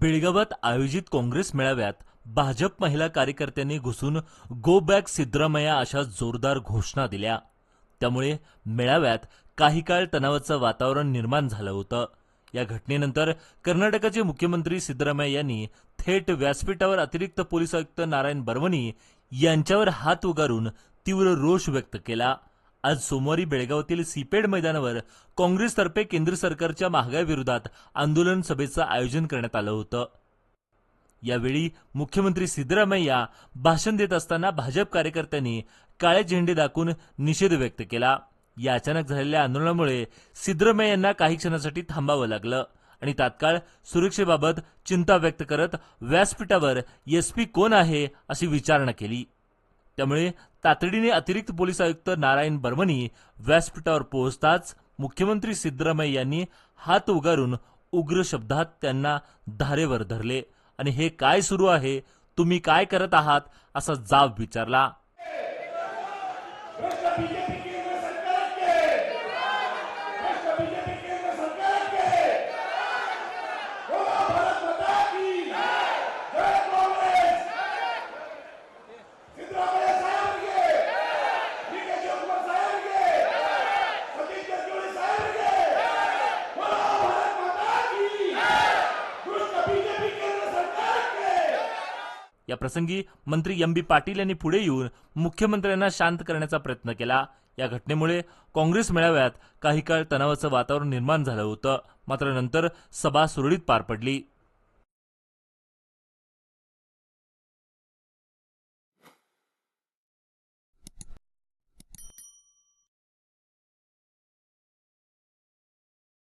बेळगावात आयोजित काँग्रेस मेळाव्यात भाजप महिला कार्यकर्त्यांनी घुसून गो बॅक सिद्धरामय्या अशा जोरदार घोषणा दिल्या। त्यामुळे मेळाव्यात काही काळ तणावाचं वातावरण निर्माण झालं होतं। या घटनेनंतर कर्नाटकाचे मुख्यमंत्री सिद्धरामय्या यांनी थेट व्यासपीठावर अतिरिक्त पोलीस आयुक्त नारायण बर्वनी यांच्यावर हात उगारून तीव्र रोष व्यक्त केला। आज सोमवारी बेळगावातील सीपेड मैदानावर काँग्रेसतर्फे केंद्र सरकारच्या महागाई विरोधात आंदोलन सभेचं आयोजन करण्यात आलं होतं। यावेळी मुख्यमंत्री सिद्धरामय्या भाषण देत असताना भाजप कार्यकर्त्यांनी काळे झेंडे दाखवून निषेध व्यक्त केला। या अचानक झालेल्या आंदोलनामुळे सिद्धरामय्या यांना काही क्षणासाठी थांबावं लागलं आणि तात्काळ सुरक्षेबाबत चिंता व्यक्त करत व्यासपीठावर एसपी कोण आहे अशी विचारणा केली। त्यामुळे तातडीने अतिरिक्त पोलीस आयुक्त नारायण बर्वनी व्यासपीठावर पोहोचताच मुख्यमंत्री सिद्धरामय्या यांनी हात उगारून उग्र शब्दात त्यांना धारेवर धरले आणि हे काय सुरू आहे, तुम्ही काय करत आहात असा जाब विचारला। या प्रसंगी मंत्री एम बी पाटील यांनी पुढे येऊन मुख्यमंत्र्यांना शांत करण्याचा प्रयत्न केला। या घटनेमुळे काँग्रेस मेळाव्यात काही काळ तणावाचं वातावरण निर्माण झालं होतं, मात्र नंतर सभा सुरळीत पार पडली।